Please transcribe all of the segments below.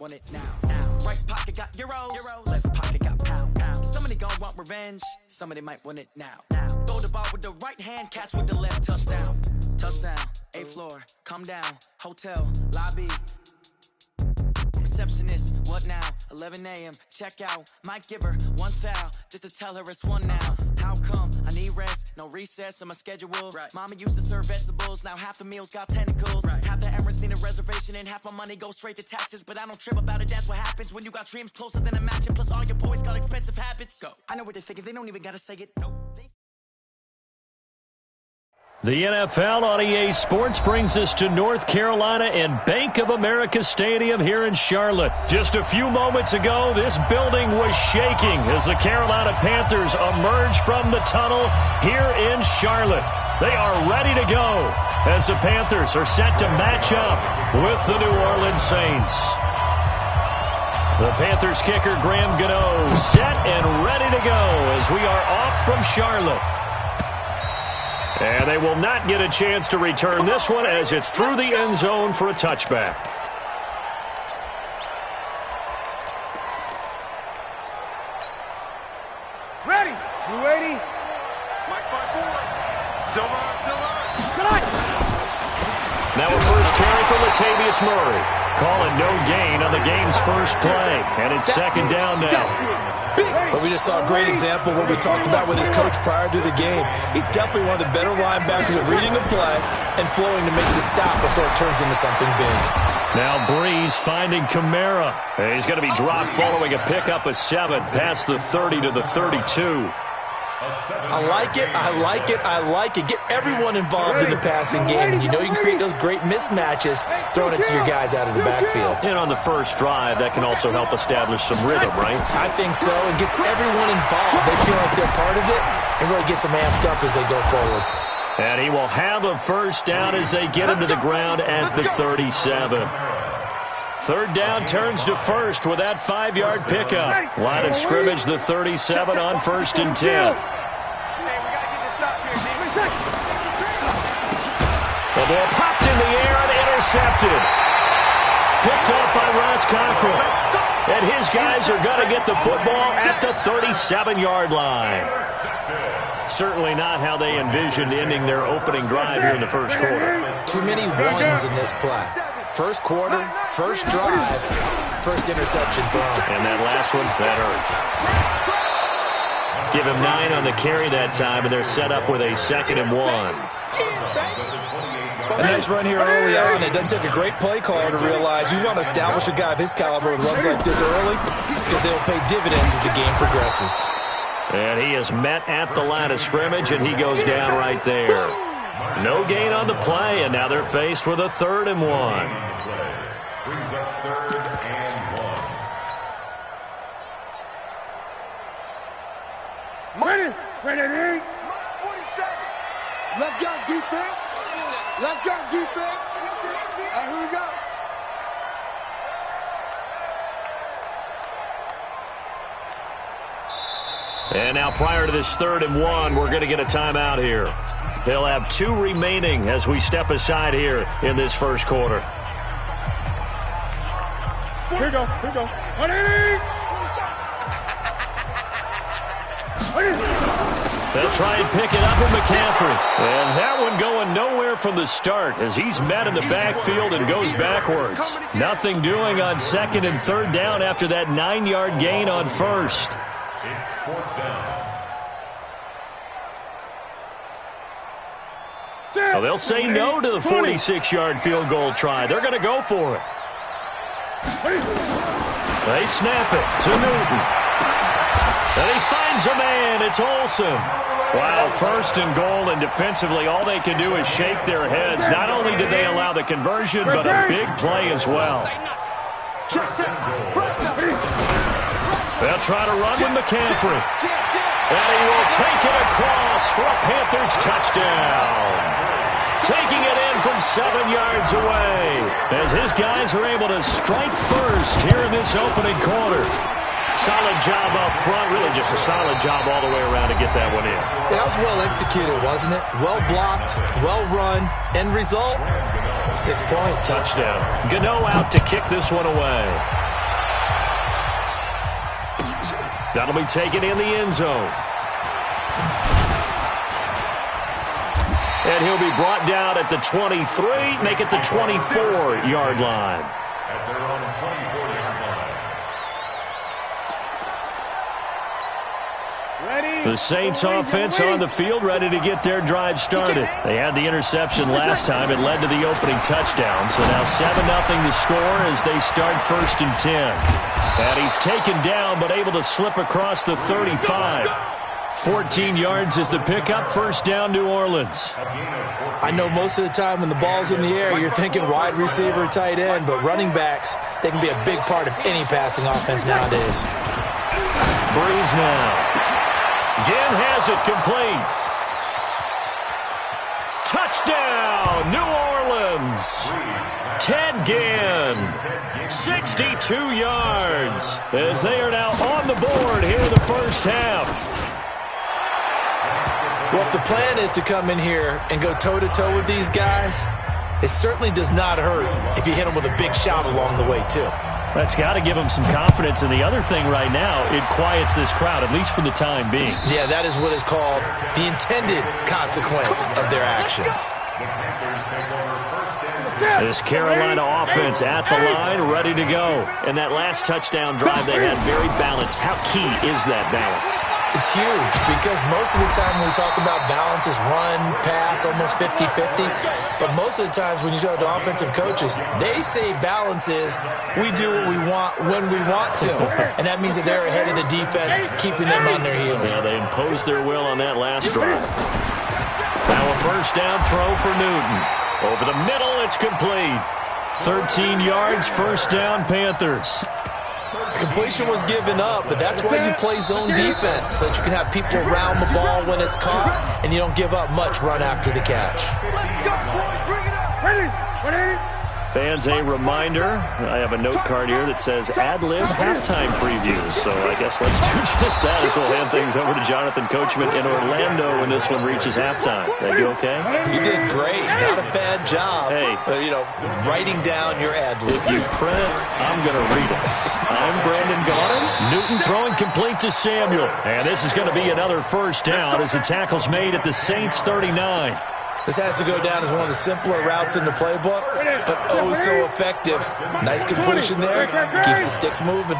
Want it now. Right pocket got euros, left pocket got pounds. Somebody gon' want revenge, somebody might want it now. Throw the ball with the right hand, catch with the left, touchdown. Touchdown, 8th floor, come down, hotel, lobby. Receptionist, what now? 11 a.m., check out. Might give her one foul, just to tell her it's one now. How come? I need rest, no recess on my schedule. Right. Mama used to serve vegetables, now half the meals got tentacles. Right. Half the Emirates need a reservation and half my money goes straight to taxes. But I don't trip about it, that's what happens when you got dreams closer than a match. And plus all your boys got expensive habits. Go. I know what they're thinking, they don't even gotta say it. Nope. The NFL on EA Sports brings us to North Carolina and Bank of America Stadium here in Charlotte. Just a few moments ago, this building was shaking as the Carolina Panthers emerge from the tunnel here in Charlotte. They are ready to go as the Panthers are set to match up with the New Orleans Saints. The Panthers kicker Graham Gano set and ready to go as we are off from Charlotte. And they will not get a chance to return this one as it's through the end zone for a touchback. Ready? You ready? Mike 5-4. Silver. Now a first carry for Latavius Murray. Calling no gain on the game's first play. And it's second down now. But we just saw a great example of what we talked about with his coach prior to the game. He's definitely one of the better linebackers at reading a play and flowing to make the stop before it turns into something big. Now Breeze finding Kamara. He's going to be dropped following a pickup of 7 past the 30 to the 32. I like it, I like it, I like it. Get everyone involved in the passing game, and you know you can create those great mismatches throwing it to your guys out of the backfield. And on the first drive, that can also help establish some rhythm, right? I think so. It gets everyone involved. They feel like they're part of it, and really gets them amped up as they go forward. And he will have a first down as they get him to the ground at the 37. Third down turns to first with that 5-yard pickup. Line of scrimmage, the 37 on 1st and 10. The ball popped in the air and intercepted. Picked up by Ross Cockrell. And his guys are going to get the football at the 37-yard line. Certainly not how they envisioned ending their opening drive here in the first quarter. Too many ones in this play. First quarter, first drive, first interception thrown. And that last one, that hurts. Give him 9 on the carry that time, and they're set up with a 2nd and 1. A nice run here early on. It doesn't take a great play caller to realize you want to establish a guy of his caliber with runs like this early because they'll pay dividends as the game progresses. And he is met at the line of scrimmage, and he goes down right there. No gain on the play, and now they're faced with a 3rd and 1. Brings up 3rd and 1. Ready? March 47. Let's go defense. Let's go defense. All right, here we go. And now prior to this 3rd and 1, we're going to get a timeout here. They'll have 2 remaining as we step aside here in this first quarter. Here we go. They'll try and pick it up with McCaffrey. And that one going nowhere from the start as he's met in the backfield and goes backwards. Nothing doing on 2nd and 3rd down after that 9-yard gain on 1st. It's 4th down. Well, they'll say no to the 46-yard field goal try. They're going to go for it. They snap it to Newton. And he finds a man. It's Olsen. Wow, 1st and goal, and defensively all they can do is shake their heads. Not only did they allow the conversion, but a big play as well. They'll try to run with McCaffrey. And he will take it across for a Panthers touchdown. Taking it in from 7 yards away as his guys are able to strike first here in this opening quarter. Solid job up front, really just a solid job all the way around to get that one in. That was well executed, wasn't it? Well blocked, well run. End result, 6 points. Touchdown. Gano out to kick this one away. That'll be taken in the end zone. And he'll be brought down at the 23, make it the 24-yard line. At their own 24-yard line. The Saints offense on the field, ready to get their drive started. They had the interception last time. It led to the opening touchdown. So now 7-0 to score as they start 1st and 10. And he's taken down but able to slip across the 35. 14 yards is the pickup. First down, New Orleans. I know most of the time when the ball's in the air, you're thinking wide receiver, tight end, but running backs, they can be a big part of any passing offense nowadays. Breeze now. Ginn has it complete. Touchdown, New Orleans. Ted Ginn, 62 yards, as they are now on the board here in the first half. Well, if the plan is to come in here and go toe-to-toe with these guys, it certainly does not hurt if you hit them with a big shout along the way, too. That's got to give them some confidence. And the other thing right now, it quiets this crowd, at least for the time being. Yeah, that is what is called the intended consequence of their actions. This Carolina offense at the line, ready to go. And that last touchdown drive they had, very balanced. How key is that balance? It's huge because most of the time when we talk about balance is run, pass, almost 50-50. But most of the times when you talk to offensive coaches, they say balance is we do what we want when we want to. And that means that they're ahead of the defense, keeping them on their heels. Yeah, they imposed their will on that last drive. Now a first down throw for Newton. Over the middle, it's complete. 13 yards, first down, Panthers. Completion was given up, but that's why you play zone defense, so that you can have people around the ball when it's caught, and you don't give up much run after the catch. Fans, a reminder, I have a note card here that says ad-lib halftime previews, so I guess let's do just that as we'll hand things over to Jonathan Coachman in Orlando when this one reaches halftime. That you okay? You did great. Not a bad job. Hey. Writing down your ad-lib. If you print, I'm going to read it. I'm Brandon Gaudin. Newton throwing complete to Samuel. And this is going to be another first down as the tackle's made at the Saints 39. This has to go down as one of the simpler routes in the playbook, but oh so effective. Nice completion there. Keeps the sticks moving.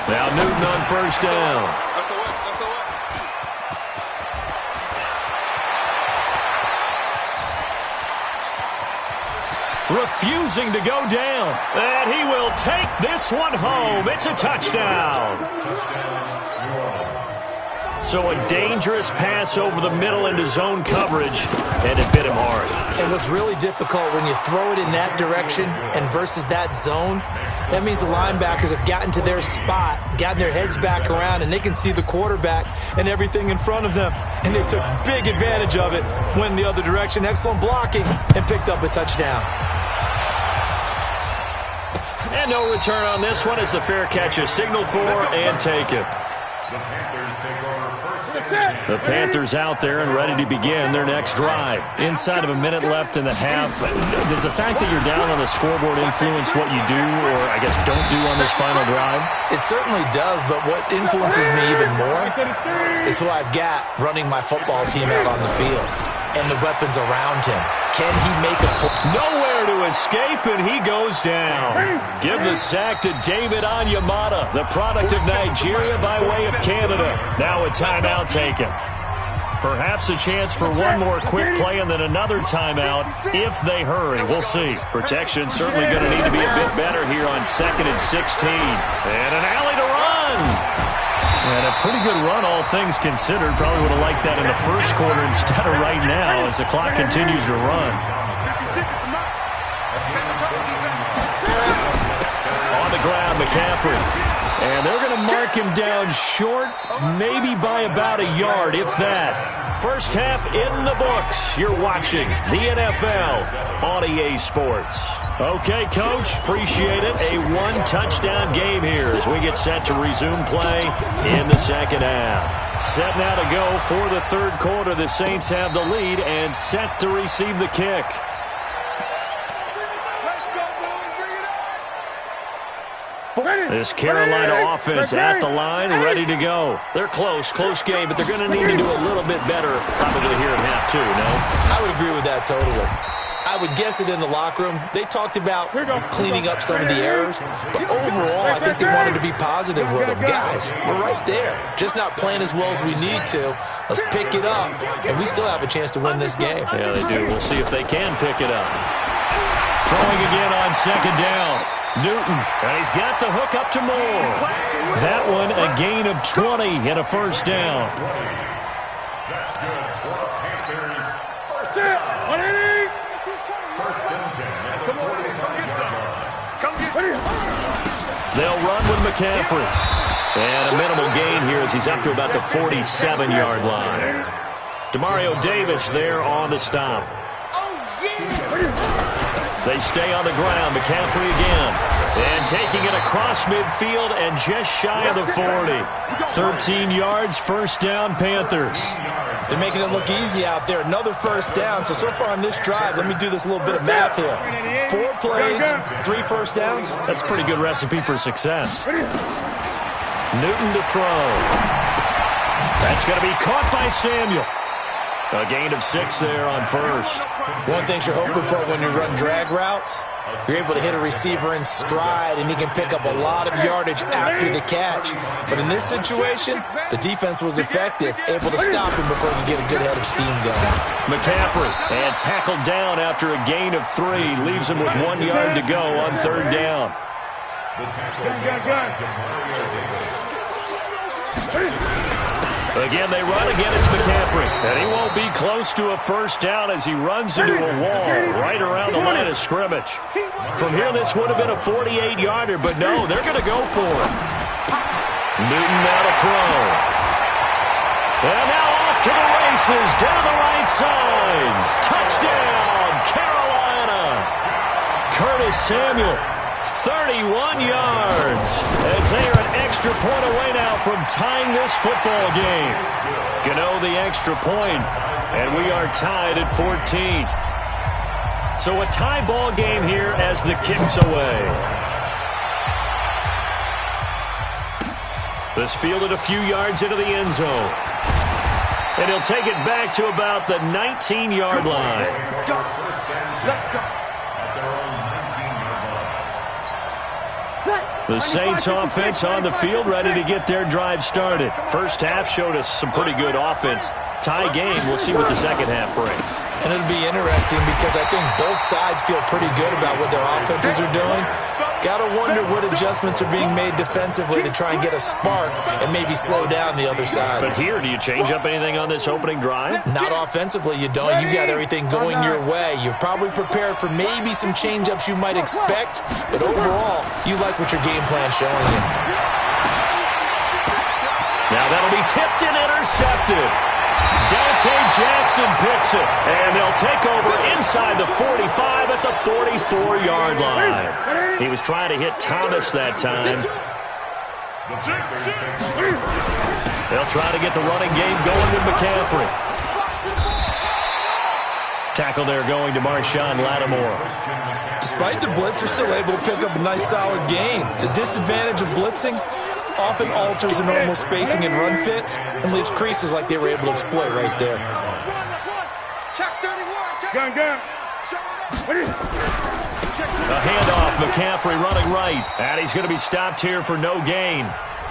Now Newton on first down. Refusing to go down. And he will take this one home. It's a touchdown. So a dangerous pass over the middle into zone coverage, and it bit him hard. And what's really difficult when you throw it in that direction and versus that zone, that means the linebackers have gotten to their spot, gotten their heads back around, and they can see the quarterback and everything in front of them. And they took big advantage of it, went the other direction, excellent blocking, and picked up a touchdown. And no return on this one as the fair catch is signaled for and taken. The Panthers out there and ready to begin their next drive. Inside of a minute left in the half. Does the fact that you're down on the scoreboard influence what you do or, I guess, don't do on this final drive? It certainly does, but what influences me even more is who I've got running my football team out on the field and the weapons around him. Can he make a play? Nowhere to escape, and he goes down. Give the sack to David Onyemata, the product of Nigeria by way of Canada. Now a timeout taken. Perhaps a chance for one more quick play and then another timeout if they hurry. We'll see. Protection certainly going to need to be a bit better here on 2nd and 16. And an alley to run. And a pretty good run, all things considered. Probably would have liked that in the first quarter instead of right now as the clock continues to run. On the ground, McCaffrey. And they're going to mark him down short, maybe by about a yard, if that. First half in the books. You're watching the NFL on EA Sports. Okay, Coach, appreciate it. A one-touchdown game here as we get set to resume play in the second half. Set now to go for the third quarter. The Saints have the lead and set to receive the kick. This Carolina offense at the line, ready to go. They're close game, but they're going to need to do a little bit better probably here in half two, no? I would agree with that totally. I would guess it in the locker room. They talked about cleaning up some of the errors, but overall, I think they wanted to be positive with them. Guys, we're right there. Just not playing as well as we need to. Let's pick it up, and we still have a chance to win this game. Yeah, they do. We'll see if they can pick it up. Throwing again on second down. Newton, and he's got the hook up to Moore. That one, a gain of 20 and a first down. That's good for Panthers. First down. 180. First and 10 at the 45-yard line. Come get it. They'll run with McCaffrey. And a minimal gain here as he's up to about the 47-yard line. Demario Davis there on the stop. They stay on the ground. McCaffrey again. And taking it across midfield and just shy of the 40. 13 yards, first down, Panthers. They're making it look easy out there. Another first down. So far on this drive, let me do this little bit of math here. 4 plays, 3 first downs. That's a pretty good recipe for success. Newton to throw. That's going to be caught by Samuel. A gain of 6 there on first. One thing you're hoping for when you run drag routes, you're able to hit a receiver in stride, and he can pick up a lot of yardage after the catch. But in this situation, the defense was effective, able to stop him before he could get a good head of steam going. McCaffrey, and tackled down after a gain of 3. Leaves him with 1 yard to go on third down. Again, they run again. It's McCaffrey. And he won't be close to a first down as he runs into a wall right around the line of scrimmage. From here, this would have been a 48-yarder, but no, they're going to go for it. Newton now to throw. And now off to the races down the right side. Touchdown, Carolina. Curtis Samuel. 31 yards as they are an extra point away now from tying this football game. Gano the extra point, and we are tied at 14. So a tie ball game here as the kick's away. This fielded a few yards into the end zone. And he'll take it back to about the 19-yard line. Let's go. The Saints offense on the field, ready to get their drive started. First half showed us some pretty good offense. Tie game, we'll see what the second half brings. And it'll be interesting because I think both sides feel pretty good about what their offenses are doing. Got to wonder what adjustments are being made defensively to try and get a spark and maybe slow down the other side. But here, do you change up anything on this opening drive? Not offensively, you don't. You got everything going your way. You've probably prepared for maybe some change-ups you might expect, but overall, you like what your game plan's showing you. Now that'll be tipped and intercepted. Dante Jackson picks it, and they'll take over inside the 45 at the 44-yard line. He was trying to hit Thomas that time. They'll try to get the running game going with McCaffrey. Tackle there going to Marshawn Lattimore. Despite the blitz, they're still able to pick up a nice solid gain. The disadvantage of blitzing often alters the normal spacing and run fits and leaves creases like they were able to exploit right there. Gun. A handoff, McCaffrey running right, and he's going to be stopped here for no gain.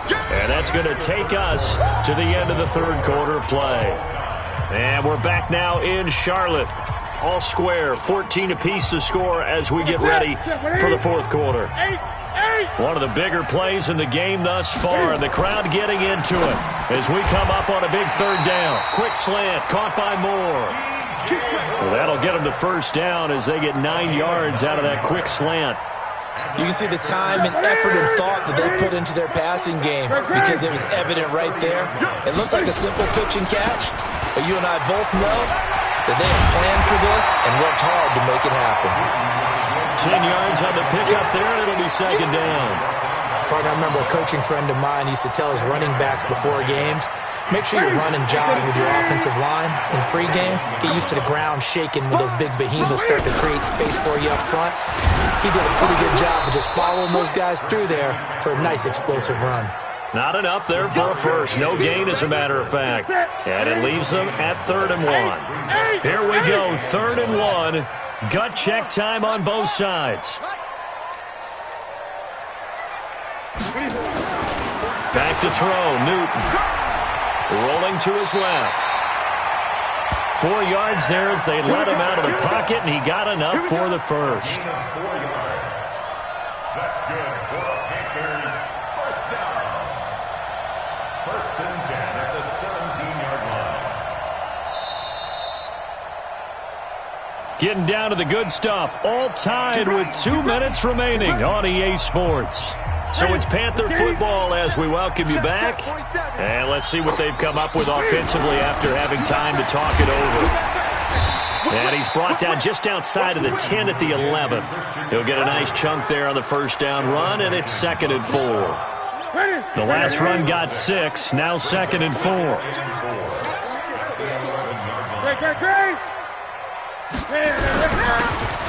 And that's going to take us to the end of the third quarter play. And we're back now in Charlotte. All square, 14 apiece to score as we get ready for the fourth quarter. One of the bigger plays in the game thus far, and the crowd getting into it as we come up on a big third down. Quick slant, caught by Moore. Well, that'll get them to first down as they get 9 yards out of that quick slant. You can see the time and effort and thought that they put into their passing game because it was evident right there. It looks like a simple pitch and catch, but you and I both know that they have planned for this and worked hard to make it happen. 10 yards on the pickup there, and it'll be second down. Partner, I remember a coaching friend of mine used to tell his running backs before games, make sure you run and jog with your offensive line in pregame. Get used to the ground shaking when those big behemoths start to create space for you up front. He did a pretty good job of just following those guys through there for a nice explosive run. Not enough there for a first. No gain, as a matter of fact. And it leaves them at 3rd and 1. Here we go, 3rd and 1. Gut check time on both sides. Back to throw, Newton. Rolling to his left. 4 yards there as they let him out of the pocket, and he got enough for the first. 4 yards. That's good for the Panthers. First down. 1st and 10 at the 17-yard line. Getting down to the good stuff. All tied with 2 minutes remaining on EA Sports. So it's Panther football as we welcome you back. And let's see what they've come up with offensively after having time to talk it over. And he's brought down just outside of the 10 at the 11th. He'll get a nice chunk there on the first down run, and it's 2nd and 4. The last run got 6, now 2nd and 4.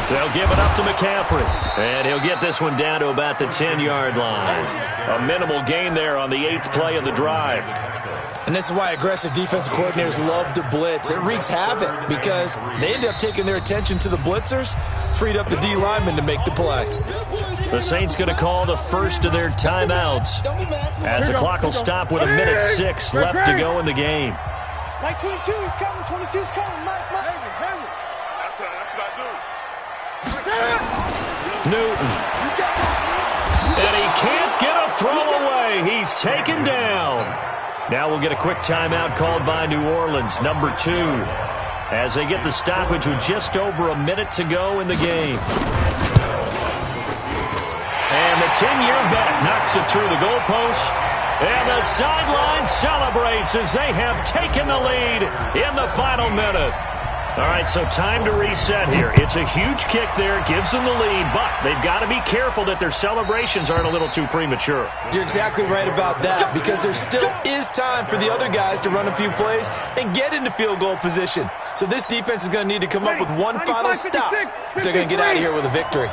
They'll give it up to McCaffrey. And he'll get this one down to about the 10-yard line. A minimal gain there on the 8th play of the drive. And this is why aggressive defensive coordinators love to blitz. It wreaks havoc because they end up taking their attention to the blitzers, freed up the D lineman to make the play. The Saints going to call the first of their timeouts as the clock will stop with 1:06 left to go in the game. Mike 22 is coming. 22 is coming. Mike. Newton. And he can't get a throw away. He's taken down. Now we'll get a quick timeout called by New Orleans, number 2, as they get the stoppage with just over a minute to go in the game. And the 10-year vet knocks it through the goalpost. And the sideline celebrates as they have taken the lead in the final minute. All right, so time to reset here. It's a huge kick there, gives them the lead, but they've got to be careful that their celebrations aren't a little too premature. You're exactly right about that, because there still is time for the other guys to run a few plays and get into field goal position. So this defense is going to need to come up with one final stop if they're going to get out of here with a victory.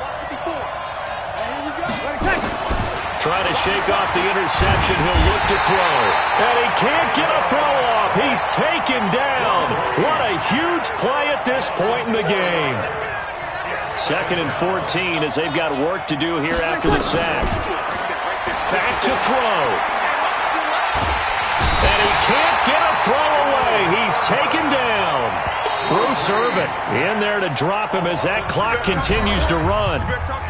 Trying to shake off the interception, he'll look to throw. And he can't get a throw off. He's taken down. What a huge play at this point in the game. 2nd and 14 as they've got work to do here after the sack. Back to throw. And he can't get a throw away. He's taken down. Bruce Irvin in there to drop him as that clock continues to run.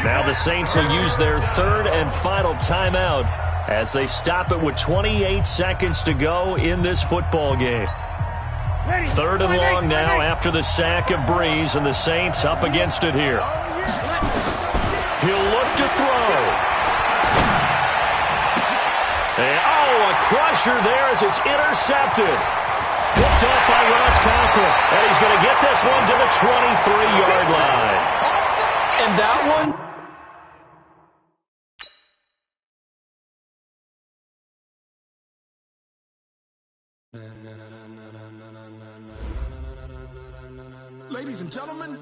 Now the Saints will use their 3rd and final timeout as they stop it with 28 seconds to go in this football game. 3rd and long now after the sack of Breeze, and the Saints up against it here. He'll look to throw. And, a crusher there as it's intercepted. Picked up by Ross Conklin, and he's going to get this one to the 23-yard line. And that one... Ladies and gentlemen,